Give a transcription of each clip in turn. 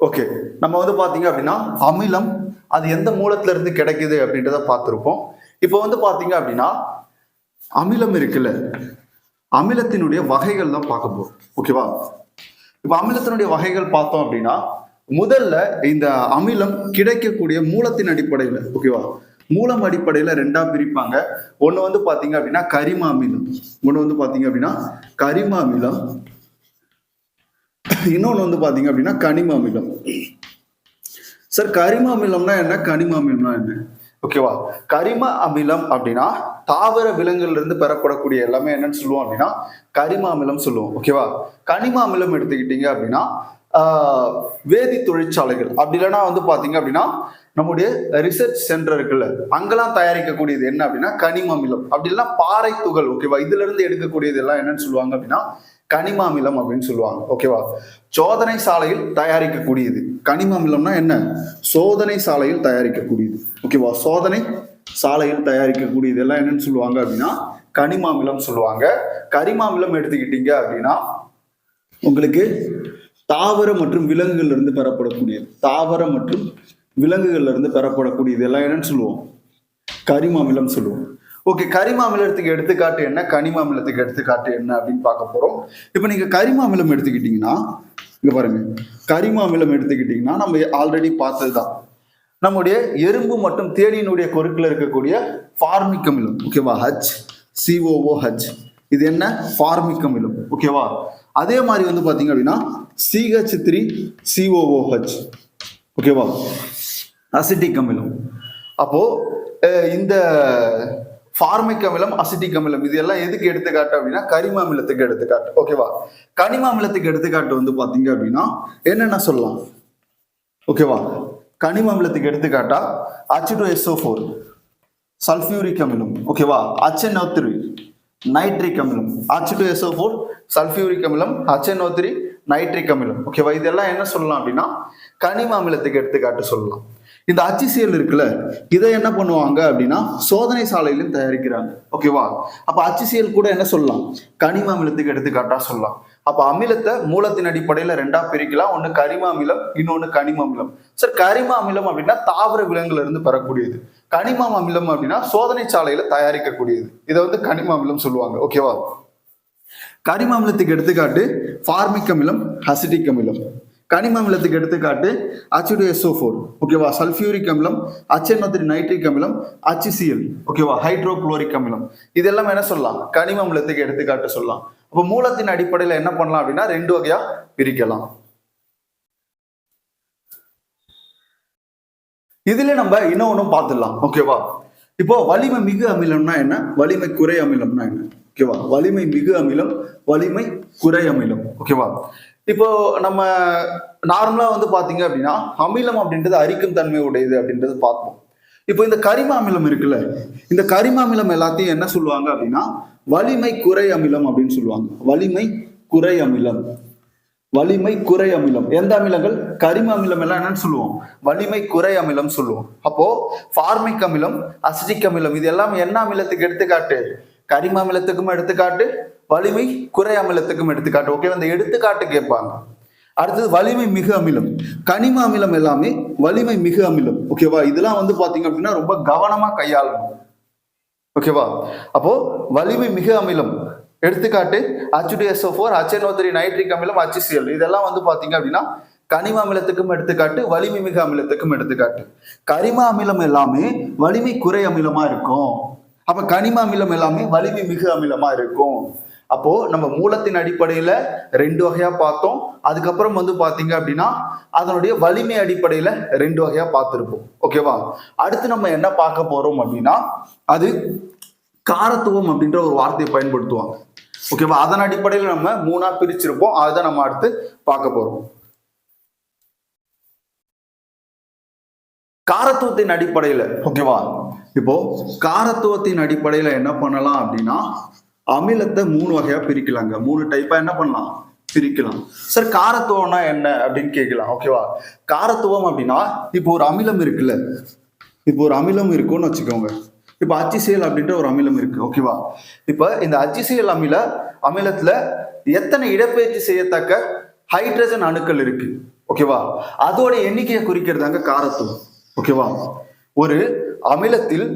Okay, நம்ம வந்து பாத்தீங்க அப்படின்னா அமிலம் அது எந்த மூலத்துல இருந்து கிடைக்குது அப்படின்றத பார்த்திருப்போம். இப்போ வந்து பாத்தீங்க அப்படின்னா அமிலம் இருக்குல்ல, அமிலத்தினுடைய வகைகள் தான் பார்க்க போறோம். ஓகேவா? இப்ப அமிலத்தினுடைய வகைகள் பார்த்தோம் அப்படின்னா முதல்ல இந்த அமிலம் கிடைக்கக்கூடிய மூலத்தின் அடிப்படையில், ஓகேவா, மூலம் அடிப்படையில ரெண்டா பிரிப்பாங்க. ஒண்ணு வந்து பாத்தீங்க அப்படின்னா கரிம அமிலம், ஒண்ணு வந்து பாத்தீங்க அப்படின்னா கரிம அமிலம், இன்னொன்னு வந்து பாத்தீங்க அப்படின்னா கனிம அமிலம். சார் கரிம அமிலம்னா என்ன, கனிம அமிலம்னா என்ன? ஓகேவா, கரிம அமிலம் அப்படின்னா தாவர விலங்குல இருந்து பெறப்படக்கூடிய எல்லாமே என்னன்னு சொல்லுவோம் அப்படின்னா கரிம அமிலம் சொல்லுவோம். ஓகேவா, கனிம அமிலம் எடுத்துக்கிட்டீங்க அப்படின்னா வேதி தொழிற்சாலைகள், அப்படி இல்லைன்னா வந்து பாத்தீங்க அப்படின்னா நம்முடைய ரிசர்ச் சென்டர் இருக்குல்ல, அங்கெல்லாம் தயாரிக்கக்கூடியது என்ன அப்படின்னா கனிம அமிலம். அப்படி இல்லைன்னா பாறை துகள், ஓகேவா, இதுல இருந்து எடுக்கக்கூடியது எல்லாம் என்னன்னு சொல்லுவாங்க அப்படின்னா கனிம அமிலம் அப்படின்னு சொல்லுவாங்க. ஓகேவா, சோதனை சாலையில் தயாரிக்கக்கூடியது கனிம அமிலம்னா என்ன, சோதனை சாலையில் தயாரிக்கக்கூடியது. ஓகேவா, சோதனை சாலையில் தயாரிக்கக்கூடியது எல்லாம் என்னன்னு சொல்லுவாங்க அப்படின்னா கனிம அமிலம் சொல்லுவாங்க. கரிம அமிலம் எடுத்துக்கிட்டீங்க அப்படின்னா உங்களுக்கு தாவர மற்றும் விலங்குகள்ல இருந்து பெறப்படக்கூடியது, தாவர மற்றும் விலங்குகள்ல இருந்து பெறப்படக்கூடியது எல்லாம் என்னன்னு சொல்லுவோம் கரிம அமிலம் சொல்லுவோம். ஓகே, கரிம அமிலத்துக்கு எடுத்துக்காட்டு என்ன, கனிம அமிலத்துக்கு எடுத்துக்காட்டு என்ன அப்படின்னு பார்க்க போறோம். இப்போ நீங்க கரிம அமிலம் எடுத்துக்கிட்டீங்கன்னா இங்க பாருங்க, கரிம அமிலம் எடுத்துக்கிட்டீங்கன்னா நம்ம ஆல்ரெடி பார்த்ததுதான் நம்முடைய எறும்பு மற்றும் தேனியினுடைய கொருக்குல இருக்கக்கூடிய ஃபார்மிக் அமிலம். ஓகேவா, HCOOH, இது என்ன ஃபார்மிக் அமிலம். ஓகேவா, அதே மாதிரி வந்து பாத்தீங்க அப்படின்னா CH3COOH, ஓகேவா, அசிட்டிக் அமிலம். அப்போ இந்த ஃபார்மிக் அமிலம், அசிட்டிக் அமிலம் இது எல்லாம் எதுக்கு எடுத்துக்காட்டு அப்படின்னா கரிம அமிலத்துக்கு எடுத்துக்காட்டு. ஓகேவா, கனிம அமிலத்துக்கு எடுத்துக்காட்டு வந்து பாத்தீங்க அப்படின்னா என்னென்ன சொல்லலாம். ஓகேவா, கனிம அமிலத்துக்கு எடுத்துக்காட்டா H2SO4, சல்ஃபியூரிக் அமிலம். ஓகேவா, HNO3, நைட்ரிக் அமிலம். H2SO4, சல்ஃபியூரிக் அமிலம், HNO3, நைட்ரிக் அமிலம். ஓகேவா, இதெல்லாம் என்ன சொல்லலாம் அப்படின்னா கனிம அமிலத்துக்கு எடுத்துக்காட்டு சொல்லலாம். இந்த HCl இருக்குல்ல, இதை என்ன பண்ணுவாங்க அப்படின்னா சோதனை சாலையிலும் தயாரிக்கிறாங்க. ஓகேவா, அப்ப HCl கூட என்ன சொல்லலாம், கனிம அமிலத்துக்கு எடுத்துக்காட்டா சொல்லலாம். அப்ப அமிலத்தை மூலத்தின் அடிப்படையில ரெண்டா பிரிக்கலாம், ஒண்ணு கரிம அமிலம், இன்னொன்னு கனிம அமிலம். சார் கரிம அமிலம் அப்படின்னா தாவர விலங்குல இருந்து பெறக்கூடியது, கனிம அமிலம் அப்படின்னா சோதனை சாலையில தயாரிக்கக்கூடியது, இதை வந்து கனிம அமிலம் சொல்லுவாங்க. ஓகேவா, கரிம அமிலத்துக்கு எடுத்துக்காட்டு ஃபார்மிக் அமிலம், அசிட்டிக் அமிலம். கனிம அமிலத்துக்கு எடுத்துக்காட்டு H2SO4, ஓகேவா, சல்ஃபியூரிக் அமிலம், HNO3, நைட்ரிக் அமிலம், HCl, ஓகேவா, ஹைட்ரோகுளோரிக் அமிலம். இதெல்லாம் என்ன சொல்லலாம், கனிம அமிலத்துக்கு எடுத்துக்காட்டு சொல்லலாம். அப்போ மூலத்தின் அடிப்படையில் என்ன பண்ணலாம் அப்படின்னா ரெண்டு வகையா பிரிக்கலாம். இதுல நம்ம இன்னொன்னும் பார்த்துடலாம். ஓகேவா, இப்போ வலிமை மிகு அமிலம்னா என்ன, வலிமை குறை அமிலம்னா என்ன. ஓகேவா, வலிமை மிகு அமிலம், வலிமை குறை அமிலம். ஓகேவா, இப்போ நம்ம நார்மலா வந்து பாத்தீங்க அப்படின்னா அமிலம் அப்படின்றது அரிக்கும் தன்மை உடையது அப்படின்றது பார்ப்போம். இப்போ இந்த கரிம அமிலம் இருக்குல்ல, இந்த கரிம அமிலம் எல்லாத்தையும் என்ன சொல்லுவாங்க அப்படின்னா வலிமை குறை அமிலம் அப்படின்னு சொல்லுவாங்க. வலிமை குறை அமிலம், வலிமை குறை அமிலம். எந்த அமிலங்கள், கரிம அமிலம் எல்லாம் என்னன்னு சொல்லுவோம் வலிமை குறை அமிலம் சொல்லுவோம். அப்போ ஃபார்மிக் அமிலம், அசிட்டிக் அமிலம் இது எல்லாம் என்ன அமிலத்துக்கு எடுத்துக்காட்டு, கரிம அமிலத்துக்கும் எடுத்துக்காட்டு, வலிமை குறை அமிலத்துக்கும் எடுத்துக்காட்டு. ஓகே, அந்த எடுத்துக்காட்டு கேட்பாங்க. அடுத்தது வலிமை மிகு அமிலம், கனிம அமிலம் எல்லாமே வலிமை மிகு அமிலம். ஓகேவா, இதெல்லாம் வந்து பாத்தீங்க அப்படின்னா ரொம்ப கவனமா கையாளணும். ஓகேவா, அப்போ வலிமை மிகு அமிலம் எடுத்துக்காட்டு H2SO4, HNO3, நைட்ரிக் அமிலம், HCl இதெல்லாம் வந்து பாத்தீங்க அப்படின்னா கனிம அமிலத்துக்கும் எடுத்துக்காட்டு, வலிமை மிகு அமிலத்துக்கும் எடுத்துக்காட்டு. கரிம அமிலம் எல்லாமே வலிமை குறை அமிலமா இருக்கும், அப்ப கனிம அமிலம் எல்லாமே வலிமை மிகு அமிலமா இருக்கும். அப்போ நம்ம மூலத்தின் அடிப்படையில ரெண்டு வகையா பார்த்தோம். அதுக்கப்புறம் வந்து பாத்தீங்க அப்படின்னா அதனுடைய வலிமை அடிப்படையில ரெண்டு வகையா பார்த்திருப்போம். ஓகேவா, அடுத்து நம்ம என்ன பார்க்க போறோம் அப்படின்னா அது காரத்துவம் அப்படின்ற ஒரு வார்த்தையை பயன்படுத்துவாங்க. ஓகேவா, அதன் அடிப்படையில நம்ம மூணா பிரிச்சிருப்போம், அதுதான் நம்ம அடுத்து பார்க்க போறோம். காரத்துவத்தின் அடிப்படையில, ஓகேவா, இப்போ காரத்துவத்தின் அடிப்படையில என்ன பண்ணலாம் அப்படின்னா அமிலத்தை மூணு வகையா பிரிக்கலாங்க, மூணு டைப்பா என்ன பண்ணலாம் பிரிக்கலாம். சார் காரத்துவம்னா என்ன அப்படின்னு கேட்கலாம். ஓகேவா, காரத்துவம் அப்படின்னா இப்போ ஒரு அமிலம் இருக்குல்ல, இப்போ ஒரு அமிலம் இருக்குன்னு வச்சுக்கோங்க. இப்போ HCl அப்படின்ற ஒரு அமிலம் இருக்கு. ஓகேவா, இப்போ இந்த HCl அமிலத்துல எத்தனை இடப்பெயர்ச்சி செய்யத்தக்க ஹைட்ரஜன் அணுக்கள் இருக்கு. ஓகேவா? அதோட எண்ணிக்கையை குறிக்கிறதாங்க காரத்துவம். ஓகேவா? ஒரு அமிலத்தில்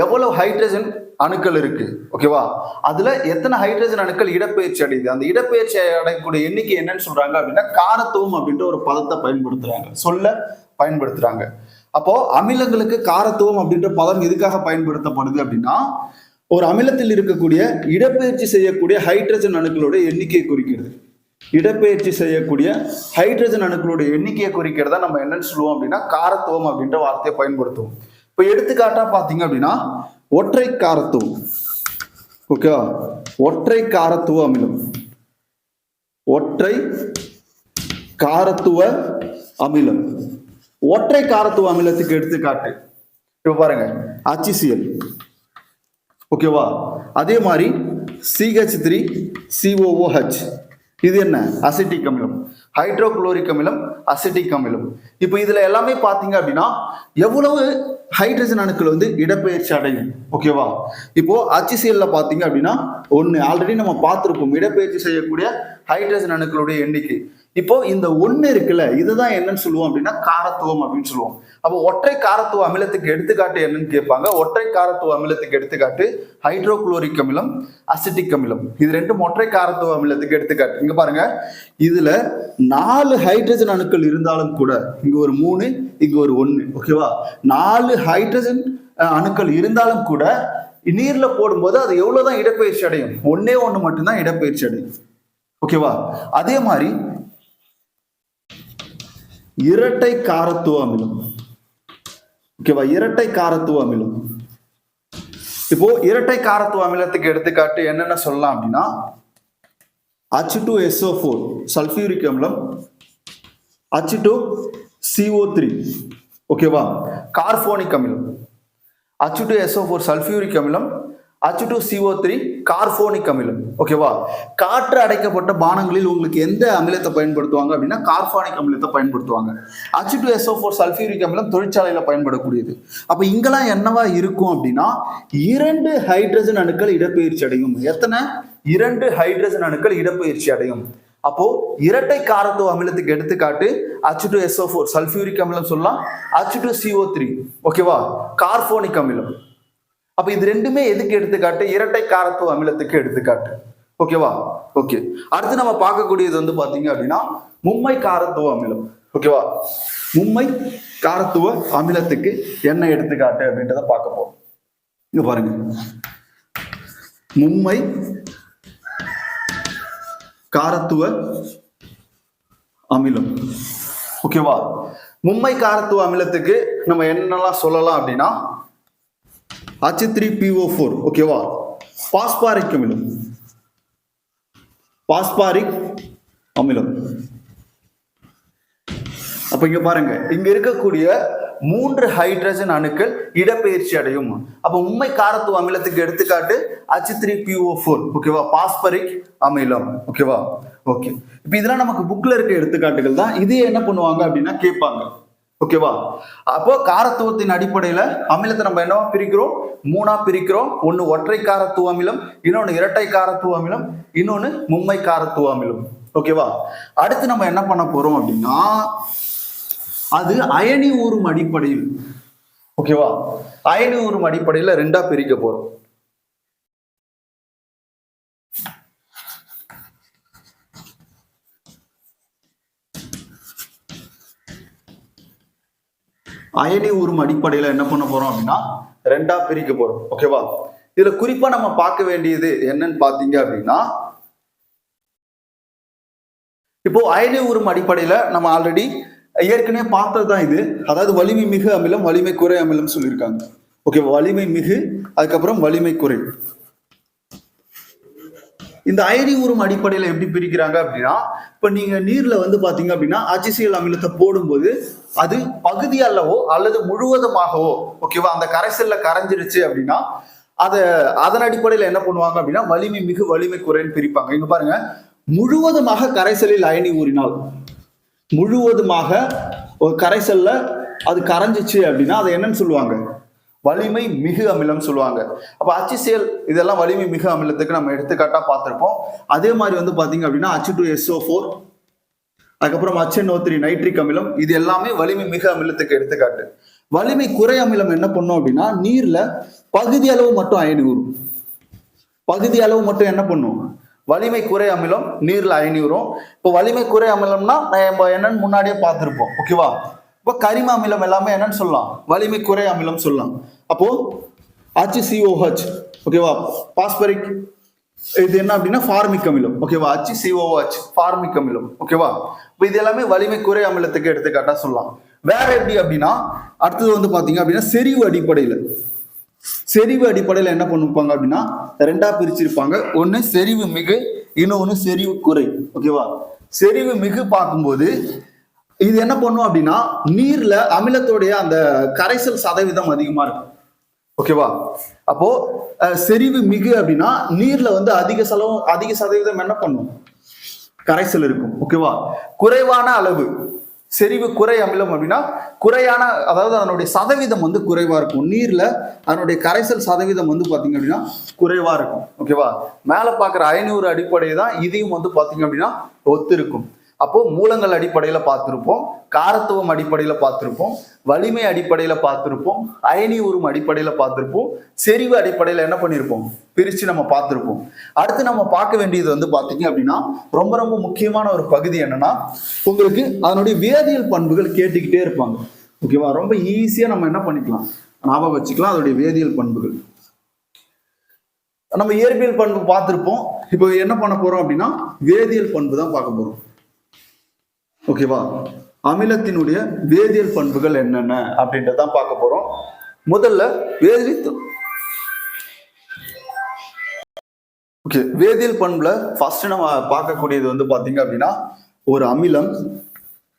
எவ்வளவு ஹைட்ரஜன் அணுக்கள் இருக்கு, ஓகேவா? அதுல எத்தனை ஹைட்ரஜன் அணுக்கள் இடப்பெயர்ச்சி அடையுது, அந்த இடப்பெயர்ச்சி அடையக்கூடிய எண்ணிக்கை என்னன்னு சொல்றாங்க அப்படின்னா காரத்துவம் அப்படின்ற ஒரு பதத்தை பயன்படுத்துறாங்க, சொல்ல பயன்படுத்துறாங்க. அப்போ அமிலங்களுக்கு காரத்துவம் அப்படின்ற பதம் எதுக்காக பயன்படுத்தப்படுது அப்படின்னா ஒரு அமிலத்தில் இருக்கக்கூடிய இடப்பெயர்ச்சி செய்யக்கூடிய ஹைட்ரஜன் அணுக்களோட எண்ணிக்கையை குறிக்கிறது. இடப்பெயர்ச்சி செய்யக்கூடிய ஹைட்ரஜன் அணுக்களுடைய எண்ணிக்கையை குறிக்கிறதா நம்ம என்னன்னு சொல்லுவோம் அப்படின்னா காரத்துவம் அப்படின்ற வார்த்தையை பயன்படுத்துவோம். இப்ப எடுத்துக்காட்டா பாத்தீங்க அப்படின்னா ஒற்றை காரத்துவம். ஓகேவா? ஒற்றை காரத்துவ அமிலம், ஒற்றை காரத்துவ அமிலம். ஒற்றை காரத்துவ அமிலத்துக்கு எடுத்துக்காட்டு இப்ப பாருங்க HCl. ஓகேவா? அதே மாதிரி CH3COOH. இது என்ன? அசிட்டிக் அமிலம். ஹைட்ரோகுளோரிக் அமிலம், அசிட்டிக் அமிலம். இப்போ இதுல எல்லாமே பாத்தீங்க அப்படின்னா எவ்வளவு ஹைட்ரஜன் அணுக்கள் வந்து இடப்பெயர்ச்சி அடையும். ஓகேவா? இப்போ HCl பாத்தீங்க அப்படின்னா ஒன்னு ஆல்ரெடி நம்ம பார்த்திருப்போம், இடப்பெயர்ச்சி செய்யக்கூடிய ஹைட்ரஜன் அணுக்களுடைய எண்ணிக்கை. இப்போ இந்த ஒண்ணு இருக்குல்ல, இதுதான் என்னன்னு சொல்லுவோம் அப்படின்னா காரத்துவம் அப்படின்னு சொல்லுவோம். அப்போ ஒற்றை காரத்துவ அமிலத்துக்கு எடுத்துக்காட்டு என்னன்னு கேட்பாங்க. ஒற்றை காரத்துவ அமிலத்துக்கு எடுத்துக்காட்டு ஹைட்ரோகுளோரிக் அமிலம், அசிட்டிக் அமிலம். இது ரெண்டும் ஒற்றை காரத்துவ அமிலத்துக்கு எடுத்துக்காட்டு. இங்க பாருங்க, இதுல 4 ஹைட்ரஜன் அணுக்கள் இருந்தாலும் கூட, இங்க ஒரு 3, இங்க ஒரு 1. ஓகேவா? 4 ஹைட்ரஜன் அணுக்கள் இருந்தாலும் கூட நீர்ல போடும்போது அது எவ்வளவுதான் இடப்பெயர்ச்சி அடையும்? ஒன்னே ஒண்ணு மட்டும்தான் இடப்பெயர்ச்சி அடையும். ஓகேவா? அதே மாதிரி இரட்டை காரத்துவ அமிலம். ஓகேவா? இரட்டை காரத்துவ அமிலம். இப்போ இரட்டை காரத்துவ அமிலத்துக்கு எடுத்துக்காட்டு என்னென்ன சொல்லலாம் அப்படின்னா H2SO4 சல்பியூரிக் அமிலம், H2CO3. ஓகேவா? கார்போனிக் அமிலம். H2SO4 சல்பியூரிக் அமிலம், H2CO3 கார்போனிக் அமிலம். ஓகேவா? காற்று அடைக்கப்பட்ட பானங்களில் உங்களுக்கு எந்த அமிலத்தை பயன்படுத்துவாங்க அப்படின்னா கார்போனிக் அமிலத்தை பயன்படுத்துவாங்க. H2SO4 சல்பியூரிக் அமிலம் தொழிற்சாலையில பயன்படக்கூடியது. அப்ப இங்கெல்லாம் என்னவா இருக்கும் அப்படின்னா 2 ஹைட்ரஜன் அணுக்கள் இடப்பெயர்ச்சி அடையும். எத்தனை? 2 ஹைட்ரஜன் அணுக்கள் இடப்பெயர்ச்சி அடையும். அப்போ இரட்டை காரத்துவ அமிலத்துக்கு எடுத்துக்காட்டு H2SO4 சல்பியூரிக் அமிலம் சொல்லலாம், H2CO3 ஓகேவா கார்போனிக் அமிலம். அப்ப இது ரெண்டுமே எதுக்கு எடுத்துக்காட்டு? இரட்டை காரத்துவ அமிலத்துக்கு எடுத்துக்காட்டு. ஓகேவா? ஓகே. அடுத்து நம்ம பார்க்கக்கூடியது வந்து பாத்தீங்க அப்படின்னா மும்மை காரத்துவ அமிலம். ஓகேவா? மும்மை காரத்துவ அமிலத்துக்கு என்ன எடுத்துக்காட்டு அப்படின்றத பார்க்க போறோம். இங்க பாருங்க, மும்மை காரத்துவ அமிலம். ஓகேவா? மும்மை காரத்துவ அமிலத்துக்கு நம்ம என்னெல்லாம் சொல்லலாம் அப்படின்னா H3PO4. ஓகேவா? பாஸ்பாரிக் அமிலம், பாஸ்பாரிக் அமிலம். அப்ப இங்க பாருங்க, இங்க இருக்கக்கூடிய 3 ஹைட்ரஜன் அணுக்கள் இடப்பெயர்ச்சி அடையும். அப்ப உண்மை காரத்துவ அமிலத்துக்கு எடுத்துக்காட்டு H3PO4. ஓகேவா? பாஸ்பரிக் அமிலம். ஓகேவா? ஓகே. இப்ப இதெல்லாம் நமக்கு புக்ல இருக்க எடுத்துக்காட்டுகள் தான். இது என்ன பண்ணுவாங்க அப்படின்னா கேட்பாங்க. ஓகேவா? அப்போ காரத்துவத்தின் அடிப்படையில அமிலத்தை நம்ம என்னவா பிரிக்கிறோம்? 3ஆ பிரிக்கிறோம். ஒன்னு ஒற்றை காரத்துவ அமிலம், இன்னொன்னு இரட்டை காரத்துவ அமிலம், இன்னொன்னு மும்மை காரத்துவ அமிலம். ஓகேவா? அடுத்து நம்ம என்ன பண்ண போறோம் அப்படின்னா அது அயனி ஊறும் அடிப்படையில். ஓகேவா? அயனி ஊறும் அடிப்படையில 2ஆ பிரிக்க போறோம். அயனி ஊறும் அடிப்படையில என்ன பண்ண போறோம் அப்படின்னா 2ஆ பிரிக்க போறோம். ஓகேவா? இதுல குறிப்பா நம்ம பார்க்க வேண்டியது என்னன்னு பாத்தீங்க அப்படின்னா இப்போ அயனி ஊறும் அடிப்படையில நம்ம ஆல்ரெடி ஏற்கனவே பார்த்ததுதான் இது. அதாவது வலிமை மிகு அமிலம், வலிமை குறை அமிலம் சொல்லியிருக்காங்க. ஓகே, வலிமை மிகு, அதுக்கப்புறம் வலிமை குறை. இந்த அயனி ஊறும் அடிப்படையில எப்படி பிரிக்கிறாங்க அப்படின்னா இப்ப நீங்க நீர்ல வந்து பாத்தீங்க அப்படின்னா HCl அமிலத்தை போடும்போது அது பகுதி அல்லவோ அல்லது முழுவதுமாகவோ ஓகேவா அந்த கரைசல்ல கரைஞ்சிருச்சு அப்படின்னா அதன் அடிப்படையில என்ன பண்ணுவாங்க அப்படின்னா வலிமை மிகு வலிமை குறைன்னு பிரிப்பாங்க. இங்க பாருங்க, முழுவதுமாக கரைசலில் அயனி ஊறினால், முழுவதுமாக ஒரு கரைசல்ல அது கரைஞ்சிச்சு அப்படின்னா அதை என்னன்னு சொல்லுவாங்க? வலிமை மிகு அமிலம் சொல்லுவாங்க. அப்ப HCl இதெல்லாம் வலிமை மிகு அமிலத்துக்கு நம்ம எடுத்துக்காட்டா பார்த்திருப்போம். அதே மாதிரி வந்து பாத்தீங்க அப்படின்னா H2SO4 அதுக்கப்புறம் HNO3 நைட்ரிக் அமிலம், இது எல்லாமே வலிமை மிகு அமிலத்துக்கு எடுத்துக்காட்டு. வலிமை குறை அமிலம் என்ன பண்ணும் அப்படின்னா நீர்ல பகுதி அளவு மட்டும் அயனி வரும். பகுதி அளவு மட்டும் என்ன பண்ணும், வலிமை குறை அமிலம் நீர்ல அயனி வரும். இப்போ வலிமை குறை அமிலம்னா நம்ம என்னன்னு முன்னாடியே பார்த்திருப்போம். ஓகேவா? இப்போ கரிம அமிலம் எல்லாமே என்னன்னு சொல்லலாம், வலிமை குறை அமிலம் சொல்லலாம். அப்போ HCOH, ஓகேவா, பாஸ்பரிக், இது என்ன அப்படின்னா ஃபார்மிக் அமிலம். ஓகேவா? HCOH ஃபார்மிக் அமிலம். ஓகேவா? இப்போ இது எல்லாமே வலிமை குறை அமிலத்துக்கு எடுத்துக்காட்டா சொல்லலாம். வேற எப்படி அப்படின்னா அடுத்தது வந்து பாத்தீங்க அப்படின்னா செறிவு அடிப்படையில. செறிவு அடிப்படையில என்ன பண்ணுவாங்க அப்படின்னா ரெண்டா பிரிச்சிருப்பாங்க. ஒண்ணு செறிவு மிகு, இன்னொன்னு செறிவு குறை. ஓகேவா? செறிவு மிகு பார்க்கும்போது இது என்ன பண்ணும் அப்படின்னா நீர்ல அமிலத்தோடைய அந்த கரைசல் சதவீதம் அதிகமா இருக்கும். ஓகேவா? அப்போ செறிவு மிகு அப்படின்னா நீர்ல வந்து அதிக சதவீதம் என்ன பண்ணும், கரைசல் இருக்கும். ஓகேவா? குறைவான அளவு செறிவு குறை அமிலம் அப்படின்னா குறையான, அதாவது அதனுடைய சதவீதம் வந்து குறைவா இருக்கும். நீர்ல அதனுடைய கரைசல் சதவீதம் வந்து பாத்தீங்க அப்படின்னா குறைவா இருக்கும். ஓகேவா? மேல பாக்குற 500 அடிப்படையை தான் இதையும் வந்து பாத்தீங்க அப்படின்னா ஒத்து இருக்கும். அப்போ மூலங்கள் அடிப்படையில பார்த்திருப்போம், காரத்துவம் அடிப்படையில பார்த்திருப்போம், வலிமை அடிப்படையில பார்த்திருப்போம், அயனி உறும் அடிப்படையில பார்த்திருப்போம், செறிவு அடிப்படையில என்ன பண்ணிருப்போம், பிரிச்சு நம்ம பார்த்திருப்போம். அடுத்து நம்ம பார்க்க வேண்டியது வந்து பாத்தீங்க அப்படின்னா ரொம்ப ரொம்ப முக்கியமான ஒரு பகுதி என்னன்னா உங்களுக்கு அதனுடைய வேதியியல் பண்புகள் கேட்டுக்கிட்டே இருப்பாங்க. ஓகேவா? ரொம்ப ஈஸியா நம்ம என்ன பண்ணிக்கலாம், ஞாபகம் வச்சுக்கலாம் அதோடைய வேதியியல் பண்புகள். நம்ம இயற்பியல் பண்பு பார்த்திருப்போம். இப்போ என்ன பண்ண போறோம் அப்படின்னா வேதியியல் பண்பு தான் பார்க்க போறோம். ஓகேவா? அமிலத்தினுடைய வேதியியல் பண்புகள் என்னென்ன அப்படின்றதான் பார்க்க போறோம். முதல்ல வேதியியல் பண்புல ஃபர்ஸ்ட் நம்ம பார்க்கக்கூடியது வந்து பாத்தீங்க அப்படின்னா ஒரு அமிலம்,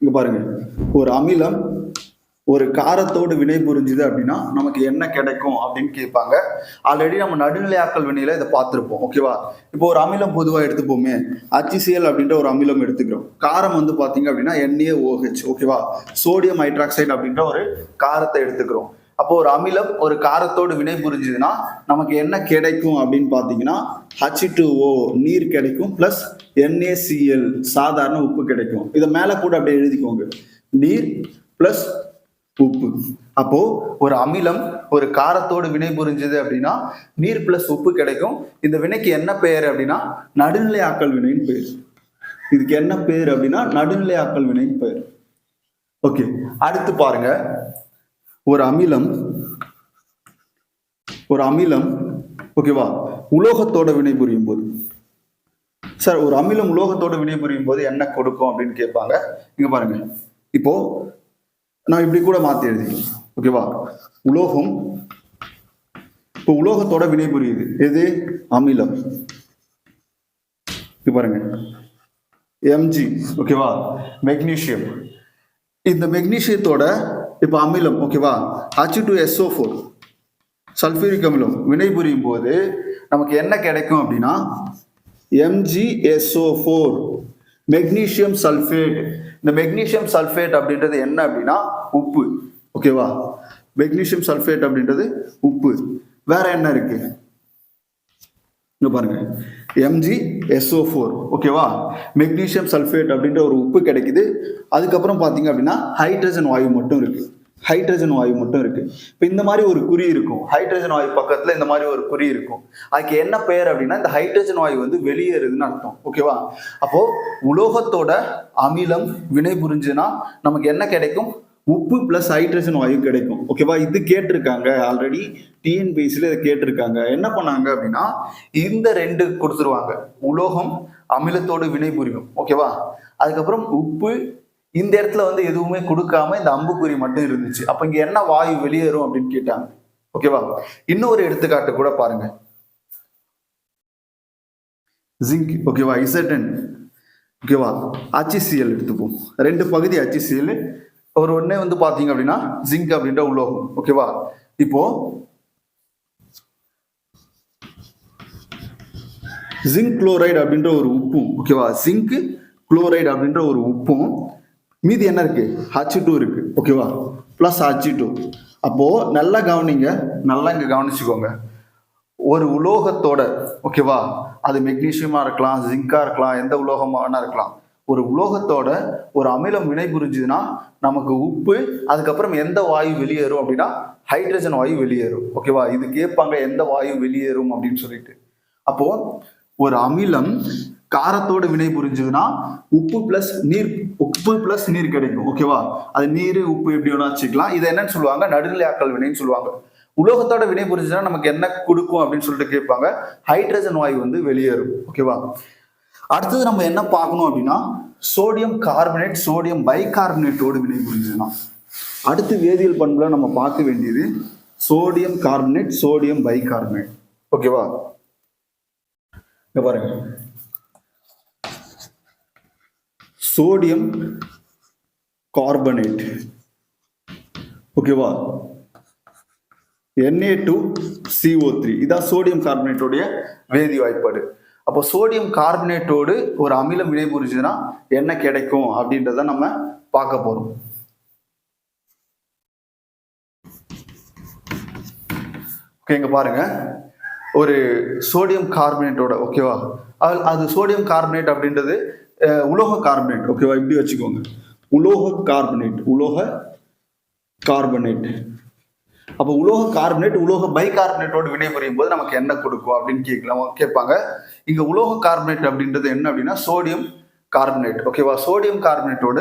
இங்க பாருங்க, ஒரு அமிலம் ஒரு காரத்தோடு வினை புரிஞ்சுது அப்படின்னா நமக்கு என்ன கிடைக்கும் அப்படின்னு கேட்பாங்க. ஆல்ரெடி நம்ம நடுநிலையாக்கல் வினையில இதை பார்த்திருப்போம். ஓகேவா? இப்போ ஒரு அமிலம் பொதுவாக எடுத்துப்போமே, HCl அப்படின்ற ஒரு அமிலம் எடுத்துக்கிறோம். காரம் வந்து பாத்தீங்க அப்படின்னா NaOH. ஓகேவா? சோடியம் ஹைட்ராக்சைடு அப்படின்ற ஒரு காரத்தை எடுத்துக்கிறோம். அப்போ ஒரு அமிலம் ஒரு காரத்தோடு வினை புரிஞ்சுதுன்னா நமக்கு என்ன கிடைக்கும் அப்படின்னு பாத்தீங்கன்னா H2O நீர் கிடைக்கும், பிளஸ் NaCl சாதாரண உப்பு கிடைக்கும். இதை மேல கூட அப்படியே எழுதிக்கோங்க, நீர் பிளஸ் உப்பு. அப்போ ஒரு அமிலம் ஒரு காரத்தோடு வினை புரிஞ்சது அப்படின்னா நீர் பிளஸ் உப்பு கிடைக்கும். இந்த வினைக்கு என்ன பெயர் அப்படின்னா நடுநிலையாக்கல் வினைன்னு பெயர். இதுக்கு என்ன பெயர் அப்படின்னா நடுநிலையாக்கல் வினைன்னு பெயர். ஓகே, அடுத்து பாருங்க, ஒரு அமிலம் ஓகேவா உலோகத்தோட வினை புரியும் போது, சார் ஒரு அமிலம் உலோகத்தோட வினை புரியும் போது என்ன கொடுக்கும் அப்படின்னு கேட்பாங்க. இங்க பாருங்க, இப்போ நான் இப்படி கூட மாத்தி எழுதிக்கலாம். ஓகேவா? உலோகம் இப்போ உலோகத்தோட வினை புரியுது, எது, அமிலம். பாருங்க Mg. ஓகேவா? மெக்னீசியம். இந்த மெக்னீசியத்தோட இப்ப அமிலம், ஓகேவா, H2SO4 சல்பூரிக் அமிலம் வினை புரியும் போது நமக்கு என்ன கிடைக்கும் அப்படின்னா MgSO4 மெக்னீசியம் சல்பேட். இந்த மெக்னீசியம் சல்பேட் அப்படின்றது என்ன அப்படின்னா உப்பு. ஓகேவா? மெக்னீசியம் சல்பேட் அப்படின்றது உப்பு. வேற என்ன இருக்கு இங்க பாருங்க, MgSO4. ஓகேவா? மெக்னீசியம் சல்பேட் அப்படின்ற ஒரு உப்பு கிடைக்குது. அதுக்கப்புறம் பாத்தீங்க அப்படின்னா ஹைட்ரஜன் வாயு மட்டும் இருக்கு. ஹைட்ரஜன் வாயு மட்டும் இருக்கு. இப்போ இந்த மாதிரி ஒரு குறி இருக்கும், ஹைட்ரஜன் வாயு பக்கத்துல இந்த மாதிரி ஒரு குறி இருக்கும். அதுக்கு என்ன பெயர் அப்படின்னா இந்த ஹைட்ரஜன் வாயு வந்து வெளியேறுதுன்னு அர்த்தம். ஓகேவா? அப்போ உலோகத்தோட அமிலம் வினை புரிஞ்சுன்னா நமக்கு என்ன கிடைக்கும், உப்பு பிளஸ் ஹைட்ரஜன் வாயு கிடைக்கும். ஓகேவா? இது கேட்டிருக்காங்க ஆல்ரெடி TNPSல இதை கேட்டிருக்காங்க. என்ன பண்ணாங்க அப்படின்னா இந்த ரெண்டு கொடுத்துருவாங்க, உலோகம் அமிலத்தோடு வினை புரியும். ஓகேவா? அதுக்கப்புறம் உப்பு, இந்த இடத்துல வந்து எதுவுமே கொடுக்காம இந்த அம்புக்குறி மட்டும் இருந்துச்சு. அப்ப இங்க என்ன வாயு வெளியேறும் அப்படின்னு கேட்டாங்க. ஓகேவா? இன்னொரு எடுத்துக்காட்டு கூட பாருங்க, ஜிங்க். ஓகேவா? Zn. ஓகேவா? HCl எடுத்துப்போம். ரெண்டு பகுதி HCl, ஒரு ஒண்ணே வந்து பாத்தீங்க அப்படின்னா ஜிங்க் அப்படின்ற உலோகம். ஓகேவா? இப்போ ஜிங்க் குளோரைடு அப்படின்ற ஒரு உப்பும், ஓகேவா, ஜிங்க் குளோரைடு அப்படின்ற ஒரு உப்பும், மீதி என்ன இருக்கு, H2 இருக்கு. ஓகேவா? Plus H2. அப்போ நல்லா கவனிங்க, நல்லா இங்க கவனிச்சுக்கோங்க, ஒரு உலோகத்தோட, ஓகேவா, அது மெக்னீசியமா இருக்கலாம், ஜிங்கா இருக்கலாம், எந்த உலோகமா இருக்கலாம், ஒரு உலோகத்தோட ஒரு அமிலம் வினை புரிஞ்சுதுன்னா நமக்கு உப்பு, அதுக்கப்புறம் எந்த வாயு வெளியேறும் அப்படின்னா ஹைட்ரஜன் வாயு வெளியேறும். ஓகேவா? இது கேட்பாங்க, எந்த வாயு வெளியேறும் அப்படின்னு சொல்லிட்டு. அப்போ ஒரு அமிலம் காரத்தோடு வினை புரிஞ்சுதுன்னா உப்பு பிளஸ் நீர் கிடைக்கும். ஓகேவா? அது நீர் உப்பு எப்படி வேணா வச்சுக்கலாம். இதை என்னன்னு சொல்லுவாங்க? நடுநிலை ஆற்றல் வினைன்னு சொல்லுவாங்க. உலோகத்தோட வினை புரிஞ்சுதுன்னா நமக்கு என்ன கொடுக்கும் அப்படின்னு சொல்லிட்டு கேட்பாங்க. ஹைட்ரஜன் வாயு வந்து வெளியேறும். ஓகேவா? அடுத்தது நம்ம என்ன பார்க்கணும் அப்படின்னா சோடியம் கார்பனேட் சோடியம் பைகார்பனேட்டோடு வினை புரிஞ்சுதுன்னா அடுத்து வேதியியல் பண்புல நம்ம பார்க்க வேண்டியது சோடியம் கார்பனேட் சோடியம் பைகார்பனேட். ஓகேவா? இங்க பாருங்க, சோடியம் கார்பனேட். ஓகேவா? Na2CO3 இதான் சோடியம் கார்பனேட்டோடைய வேதி வாய்ப்பாடு. அப்போ சோடியம் கார்பனேட்டோடு ஒரு அமிலம் வினை புரிஞ்சுதுன்னா என்ன கிடைக்கும் அப்படின்றத நம்ம பார்க்க போறோம். ஓகே, இங்க பாருங்க, ஒரு சோடியம் கார்பனேட்டோட, ஓகேவா, அது சோடியம் கார்பனேட் அப்படின்றது உலோக கார்பனேட். ஓகேவா? இப்படி வச்சுக்கோங்க, உலோக கார்பனேட். அப்போ உலோக கார்பனேட் உலோக பைகார்பனேட்டோடு வினை புரியும் போது நமக்கு என்ன கொடுக்கும் அப்படின்னு கேட்பாங்க. இங்க உலோக கார்பனேட் அப்படின்றது என்ன அப்படின்னா சோடியம் கார்பனேட். ஓகேவா? சோடியம் கார்பனேட்டோட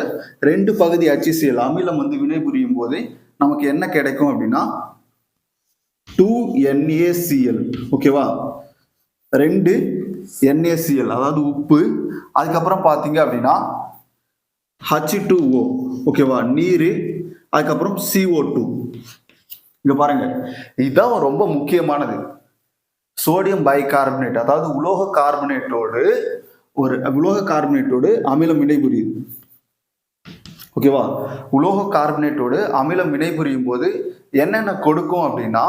2 பகுதி HCl அமிலம் வந்து வினை புரியும் போது நமக்கு என்ன கிடைக்கும் அப்படின்னா 2NaCl. ஓகேவா? 2 NaCl அதாவது உப்பு, அதுக்கப்புறம் பாத்தீங்க அப்படின்னா H2O. ஓகேவா? நீர், அதுக்கப்புறம் CO2. இங்க பாருங்க, இதுதான் ரொம்ப முக்கியமானது. சோடியம் பைகார்பனேட் அதாவது உலோக கார்பனேட்டோடு அமிலம் வினை புரியுது. ஓகேவா? உலோக கார்பனேட்டோடு அமிலம் வினை புரியும் போது என்னென்ன கொடுக்கும் அப்படின்னா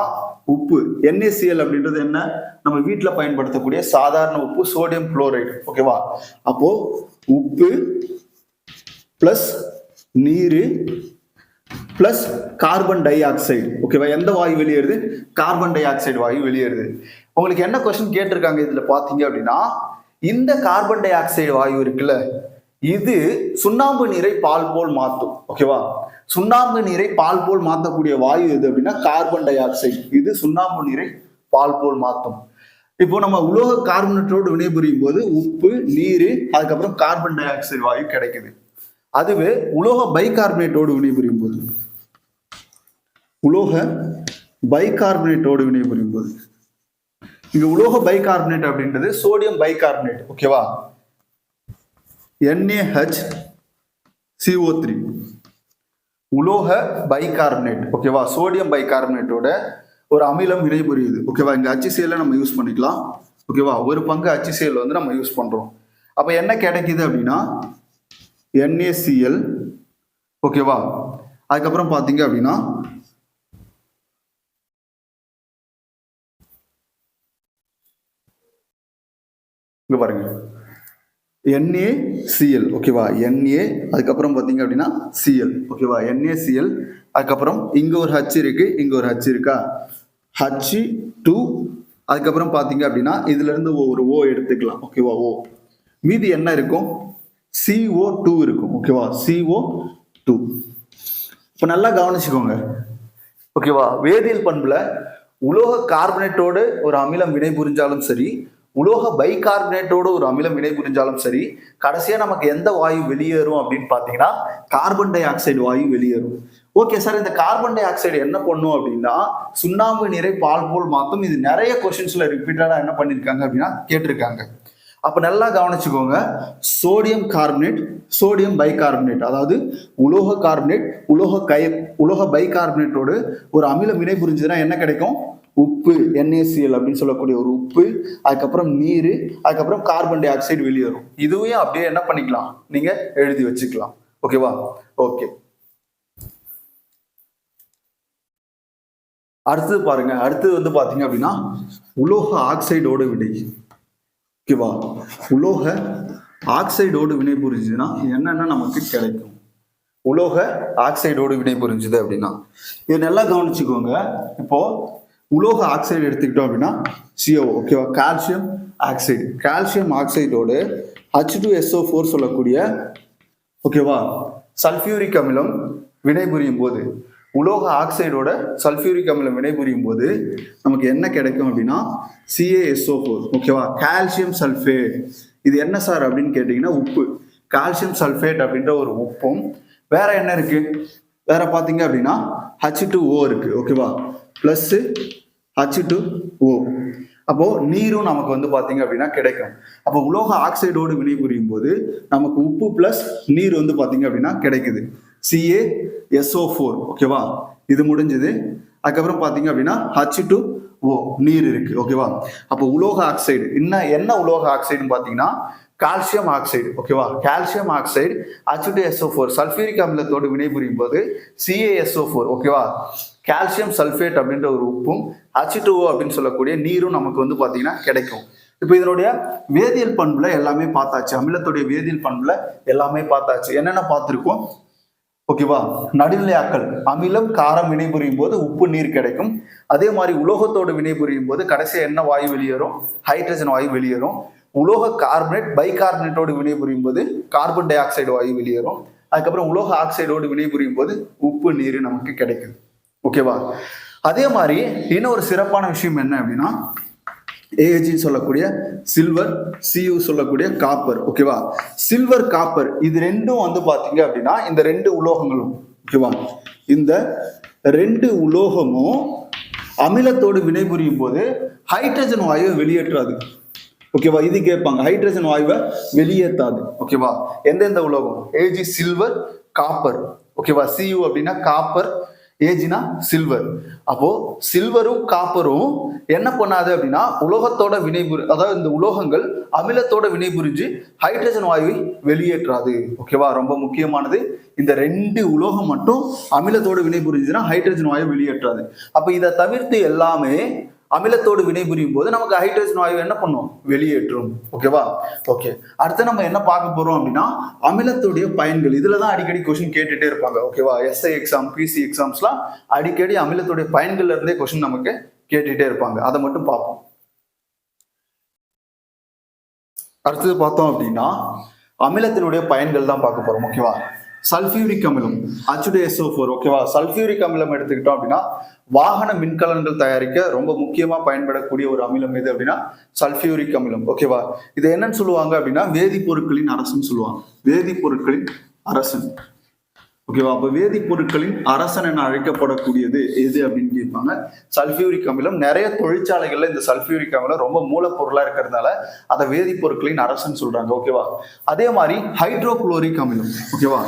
உப்பு, NaCl அப்படின்றது என்ன, நம்ம வீட்டில் பயன்படுத்தக்கூடிய சாதாரண உப்பு, சோடியம் குளோரைடு. ஓகேவா? அப்போ உப்பு பிளஸ் நீர் பிளஸ் கார்பன் டை ஆக்சைடு. ஓகேவா? எந்த வாயு வெளியேறுது? கார்பன் டை ஆக்சைடு வாயு வெளியேறுது. உங்களுக்கு என்ன கொஸ்டின் கேட்டிருக்காங்க இதுல பாத்தீங்க அப்படின்னா, இந்த கார்பன் டை ஆக்சைடு வாயு இருக்குல்ல, இது சுண்ணாம்பு நீரை பால் போல் மாற்றும். ஓகேவா? சுண்ணாம்பு நீரை பால் போல் மாற்றக்கூடிய வாயு எது அப்படின்னா கார்பன் டை ஆக்சைடு. இது சுண்ணாம்பு நீரை பால் போல் மாற்றும். இப்போ நம்ம உலோக கார்பனேட்டோடு வினைபுரியும் போது உப்பு, நீர், அதுக்கப்புறம் கார்பன் டை ஆக்சைடு வாயு கிடைக்குது. அதுவே உலோக பைகார்பனேட்டோடு வினைபுரியும் போது இங்க உலோக பைகார்பனேட் அப்படின்றது சோடியம் பைகார்பனேட். ஓகேவா? NaHCO3 உலோக பைகார்பனேட். ஓகேவா? சோடியம் பைகார்பனேட்டோட ஒரு அமிலம் வினைபுரியுது. ஓகேவா? இங்க HCl நம்ம யூஸ் பண்ணிக்கலாம். ஓகேவா? ஒரு பங்கு HCl வந்து நம்ம யூஸ் பண்றோம். அப்ப என்ன கிடைக்குது அப்படின்னா NaCl. ஓகேவா? அதுக்கப்புறம் பாத்தீங்க அப்படின்னா இங்க பாருங்க NaCl. ஓகேவா? Na, அதுக்கப்புறம் பாத்தீங்க அப்படின்னா Cl. ஓகேவா? NaCl, அதுக்கப்புறம் இங்க ஒரு H இருக்கு, இங்க ஒரு H இருக்கா, H2, அதுக்கப்புறம் பாத்தீங்க அப்படின்னா இதுல இருந்து ஒரு O எடுத்துக்கலாம். ஓகேவா? O மீதி என்ன இருக்கும்? CO2 இருக்கும். ஓகேவா? CO2. இப்ப நல்லா கவனிச்சுக்கோங்க. ஓகேவா? வேதியியல் பண்புல உலோக கார்பனேட்டோடு ஒரு அமிலம் வினை புரிஞ்சாலும் சரி, உலோக பைகார்பனேட்டோடு ஒரு அமிலம் வினை புரிஞ்சாலும் சரி, கடைசியா நமக்கு எந்த வாயு வெளியேறும் அப்படின்னு பாத்தீங்கன்னா கார்பன் டை ஆக்சைடு வாயு வெளியேறும். ஓகே சார், இந்த கார்பன் டை ஆக்சைடு என்ன பண்ணும் அப்படின்னா சுண்ணாம்பு நீரை பால் போல் மாற்றும். இது நிறைய கொஸ்டின்ஸ்ல ரிப்பீட்டடா என்ன பண்ணிருக்காங்க அப்படின்னா கேட்டிருக்காங்க. அப்ப நல்லா கவனிச்சுக்கோங்க, சோடியம் கார்பனேட் சோடியம் பைகார்பனேட் அதாவது உலோக கார்பனேட் உலோக பைகார்பனேட்டோடு ஒரு அமிலம் வினை புரிஞ்சுதுன்னா என்ன கிடைக்கும்? உப்பு, NaCl அப்படின்னு சொல்லக்கூடிய ஒரு உப்பு, அதுக்கப்புறம் நீர், அதுக்கப்புறம் கார்பன் டை ஆக்சைடு வெளியேறும். இதுவே அப்படியே என்ன பண்ணிக்கலாம், நீங்க எழுதி வச்சுக்கலாம். ஓகேவா? ஓகே, அடுத்தது பாருங்க. அடுத்தது வந்து பாத்தீங்க அப்படின்னா உலோக ஆக்சைடோட வினை. ஓகேவா? உலோக ஆக்சைடோடு வினை புரிஞ்சுதுன்னா என்னென்ன நமக்கு கிடைக்கும்? உலோக ஆக்சைடோடு வினை புரிஞ்சுது அப்படின்னா இது நல்லா கவனிச்சுக்கோங்க. இப்போ உலோக ஆக்சைடு எடுத்துக்கிட்டோம் அப்படின்னா CO. ஓகேவா? கால்சியம் ஆக்சைடு ஆக்சைடோடு H2SO4 சொல்லக்கூடிய ஓகேவா சல்ஃபியூரிக் அமிலம் வினைபுரியும் போது உலோக ஆக்சைடோட சல்ஃபியூரிக் அமிலம் வினைபுரியும் போது நமக்கு என்ன கிடைக்கும் அப்படின்னா CaSO4 ஓகேவா கால்சியம் சல்ஃபேட். இது என்ன சார் அப்படின்னு கேட்டீங்கன்னா உப்பு, கால்சியம் சல்ஃபேட் அப்படின்ற ஒரு உப்பும் வேற என்ன இருக்கு, வேற பாத்தீங்க அப்படின்னா H2O இருக்கு ஓகேவா பிளஸ் H2O. அப்போ நீரும் நமக்கு வந்து பாத்தீங்க அப்படின்னா கிடைக்கும். அப்போ உலோக ஆக்சைடோடு வினைபுரியும் போது நமக்கு உப்பு பிளஸ் நீர் வந்து பாத்தீங்க அப்படின்னா கிடைக்குது CaSO4 ஓகேவா. இது முடிஞ்சது. அதுக்கப்புறம் பாத்தீங்க அப்படின்னா H2O நீர் இருக்கு ஓகேவா. அப்போ உலோக ஆக்சைடு என்ன உலோக ஆக்சைடுன்னு பாத்தீங்கன்னா கால்சியம் ஆக்சைடு ஓகேவா. கால்சியம் ஆக்சைடு H2SO4 சல்ஃபியூரிக் அமிலத்தோடு வினைபுரியும் போது CaSO4 ஓகேவா. கால்சியம் சல்ஃபேட் அப்படின்ற ஒரு உப்பும் H2O அப்படின்னு சொல்லக்கூடிய நீரும் நமக்கு வந்து பாத்தீங்கன்னா கிடைக்கும். இப்போ இதனுடைய வேதியியல் பண்புல எல்லாமே பார்த்தாச்சு, அமிலத்துடைய வேதியியல் பண்புல எல்லாமே பார்த்தாச்சு. என்னென்ன பார்த்துருக்கோம் ஓகேவா. நடுநிலையாக்கல் அமிலம் காரம் வினைபுரியும் போது உப்பு நீர் கிடைக்கும். அதே மாதிரி உலோகத்தோடு வினைபுரியும் போது கடைசியா என்ன வாயு வெளியேறும், ஹைட்ரஜன் வாயு வெளியேறும். உலோக கார்பனேட் பைகார்பனேட்டோடு வினைபுரியும் போது கார்பன் டை ஆக்சைடு வாயு வெளியேறும். அதுக்கப்புறம் உலோக ஆக்சைடோடு வினைபுரியும் போது உப்பு நீர் நமக்கு கிடைக்குது ஓகேவா. அதே மாதிரி இன்னொரு சிறப்பான விஷயம் என்ன அப்படின்னா AG சொல்லக்கூடிய சில்வர், Cu சொல்லக்கூடிய காப்பர் ஓகேவா. சில்வர் காப்பர் இது ரெண்டும் வந்து பாத்தீங்க அப்படின்னா இந்த ரெண்டு உலோகங்களும் ஓகேவா, இந்த ரெண்டு உலோகமும் அமிலத்தோடு வினைபுரியும் போது ஹைட்ரஜன் வாயுவை வெளியேற்றாது ஓகேவா. இது கேட்பாங்க, ஹைட்ரஜன் வாயுவை வெளியேற்றாது ஓகேவா. எந்தெந்த உலோகம் AG சில்வர் காப்பர் ஓகேவா. Cu அப்படின்னா காப்பர், ஏஜினா சில்வர். அப்போ சில்வரும் காப்பரும் என்ன பண்ணாது அப்படின்னா உலோகத்தோட அதாவது இந்த உலோகங்கள் அமிலத்தோட வினைபுரிஞ்சு ஹைட்ரஜன் வாயுவை வெளியேற்றாது ஓகேவா. ரொம்ப முக்கியமானது, இந்த ரெண்டு உலோகம் மட்டும் அமிலத்தோட வினைபுரிஞ்சுன்னா ஹைட்ரஜன் வாயு வெளியேற்றாது. அப்ப இதை தவிர்த்து எல்லாமே அமிலத்தோடு வினைபுரியும் போது நமக்கு ஹைட்ரஜன் வாயு என்ன பண்ணும், வெளியேற்றும் ஓகேவா. ஓகே, அடுத்து நம்ம என்ன பார்க்க போறோம் அப்படின்னா அமிலத்துடைய பயன்கள். இதுலதான் அடிக்கடி கொஸ்டின் கேட்டுட்டே இருப்பாங்க ஓகேவா. SI எக்ஸாம், PC எக்ஸாம்ஸ்லாம் அடிக்கடி அமிலத்துடைய பயன்கள்ல இருந்தே கொஸ்டின் நமக்கு கேட்டுட்டே இருப்பாங்க. அதை மட்டும் பார்ப்போம். அடுத்தது பார்த்தோம் அப்படின்னா அமிலத்தினுடைய பயன்கள் தான் பார்க்க போறோம் ஓகேவா. சல்ஃபியூரிக் அமிலம் H2SO4 ஓகேவா. சல்ஃபியூரிக் அமிலம் எடுத்துக்கிட்டோம் அப்படின்னா வாகன மின்கலன்கள் தயாரிக்க ரொம்ப முக்கியமா பயன்படக்கூடிய ஒரு அமிலம் எது அப்படின்னா சல்ஃபியூரிக் அமிலம் ஓகேவா. இது என்னன்னு சொல்லுவாங்க அப்படின்னா வேதிப்பொருட்களின் அரசன் சொல்லுவாங்க, வேதிப்பொருட்களின் அரசன் ஓகேவா. அப்ப வேதிப்பொருட்களின் அரசன் என அழைக்கப்படக்கூடியது எது அப்படின்னு கேட்பாங்க, சல்ஃபியூரிக் அமிலம். நிறைய தொழிற்சாலைகள்ல இந்த சல்ஃபியூரிக் அமிலம் ரொம்ப மூலப்பொருளா இருக்கிறதுனால அதை வேதிப்பொருட்களின் அரசன் சொல்றாங்க ஓகேவா. அதே மாதிரி ஹைட்ரோகுளோரிக் அமிலம் ஓகேவா.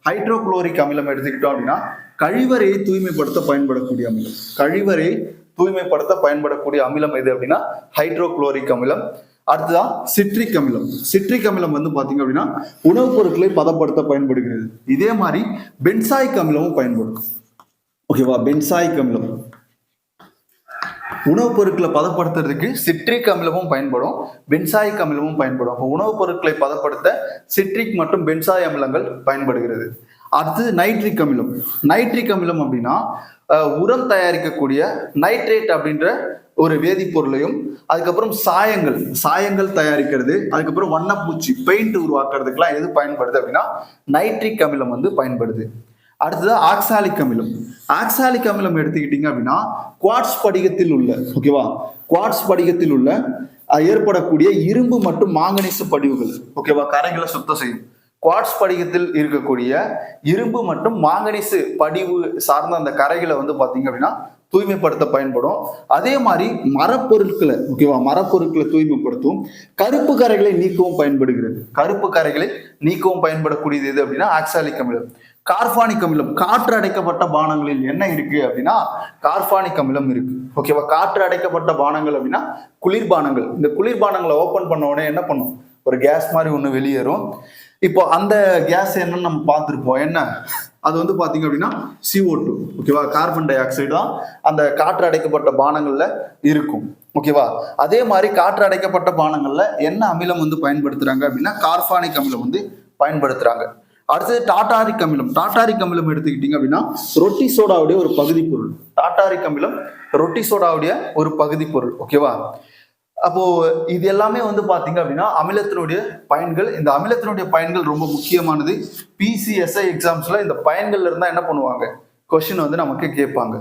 ஹைட்ரோகுளோரிக் அமிலம் எடுத்துக்கிட்டோம் அப்படின்னா கழிவறையை தூய்மைப்படுத்த பயன்படக்கூடிய அமிலம். கழிவறையை தூய்மைப்படுத்த பயன்படக்கூடிய அமிலம் எது அப்படின்னா ஹைட்ரோகுளோரிக் அமிலம். அடுத்ததான் சிட்ரிக் அமிலம். சிட்ரிக் அமிலம் வந்து பாத்தீங்க அப்படின்னா உணவுப் பொருட்களை பதப்படுத்த பயன்படுகிறது. இதே மாதிரி பென்சாயிக் அமிலமும் பயன்படும் ஓகேவா. பென்சாயிக் அமிலம் உணவுப் பொருட்களை பதப்படுத்துறதுக்கு சிட்ரிக் அமிலமும் பயன்படும், பென்சாயிக் அமிலமும் பயன்படும். அப்போ உணவுப் பொருட்களை பதப்படுத்த சிட்ரிக் மற்றும் பென்சாய் அமிலங்கள் பயன்படுகிறது. அடுத்தது நைட்ரிக் அமிலம். நைட்ரிக் அமிலம் அப்படின்னா உரம் தயாரிக்கக்கூடிய நைட்ரேட் அப்படின்ற ஒரு வேதிப்பொருளையும், அதுக்கப்புறம் சாயங்கள் தயாரிக்கிறது, அதுக்கப்புறம் வண்ணப்பூச்சி பெயிண்ட் உருவாக்குறதுக்கெல்லாம் எது பயன்படுது அப்படின்னா நைட்ரிக் அமிலம் வந்து பயன்படுது. அடுத்தது ஆக்சாலிக் அமிலம். ஆக்சாலிக் அமிலம் எடுத்துக்கிட்டீங்க அப்படின்னா குவார்ட்ஸ் படிகத்தில் உள்ள ஓகேவா, குவார்ட்ஸ் படிகத்தில் உள்ள ஏற்படக்கூடிய இரும்பு மற்றும் மாங்கனீசு படிவுகள் ஓகேவா, கரைகளை சுத்தம் செய்யும். குவார்ட்ஸ் படிகத்தில் இருக்கக்கூடிய இரும்பு மற்றும் மாங்கனீசு படிவு சார்ந்த அந்த கரைகளை வந்து பாத்தீங்க அப்படின்னா தூய்மைப்படுத்த பயன்படும். அதே மாதிரி மரப்பொருட்களை ஓகேவா, மரப்பொருட்களை தூய்மைப்படுத்தும். கருப்பு கரைகளை நீக்கவும் பயன்படுகிறது. கருப்பு கரைகளை நீக்கவும் பயன்படக்கூடியது எது அப்படின்னா ஆக்சாலிக் அமிலம். கார்பானிக் அமிலம். காற்று அடைக்கப்பட்ட பானங்களில் என்ன இருக்கு அப்படின்னா கார்பானிக் அமிலம் இருக்கு ஓகேவா. காற்று அடைக்கப்பட்ட பானங்கள் அப்படின்னா குளிர்பானங்கள். இந்த குளிர்பானங்களை ஓபன் பண்ண உடனே என்ன பண்ணும், ஒரு கேஸ் மாதிரி ஒண்ணு வெளியேறும். இப்போ அந்த கேஸ் என்னன்னு நம்ம பார்த்துருப்போம். என்ன அது வந்து பாத்தீங்க அப்படின்னா CO2 ஓகேவா. கார்பன் டை ஆக்சைடு தான் அந்த காற்று அடைக்கப்பட்ட பானங்கள்ல இருக்கும் ஓகேவா. அதே மாதிரி காற்று அடைக்கப்பட்ட பானங்கள்ல என்ன அமிலம் வந்து பயன்படுத்துறாங்க அப்படின்னா கார்பானிக் அமிலம் வந்து பயன்படுத்துறாங்க. அடுத்தது டாட்டாரிக் அமிலம். டாட்டாரிக் அமிலம் எடுத்துக்கிட்டீங்க அப்படின்னா ரொட்டி சோடாவுடைய ஒரு பகுதி பொருள். டாட்டாரிக் அமிலம் ரொட்டி சோடாவுடைய ஒரு பகுதி பொருள் ஓகேவா. அப்போ இது எல்லாமே வந்து பாத்தீங்க அப்படின்னா அமிலத்தினுடைய பயன்கள். இந்த அமிலத்தினுடைய பயன்கள் ரொம்ப முக்கியமானது. பிசிஎஸ்ஐ எக்ஸாம்ஸ்ல இந்த பயன்கள் இருந்தா என்ன பண்ணுவாங்க, கொஸ்டின் வந்து நமக்கு கேட்பாங்க.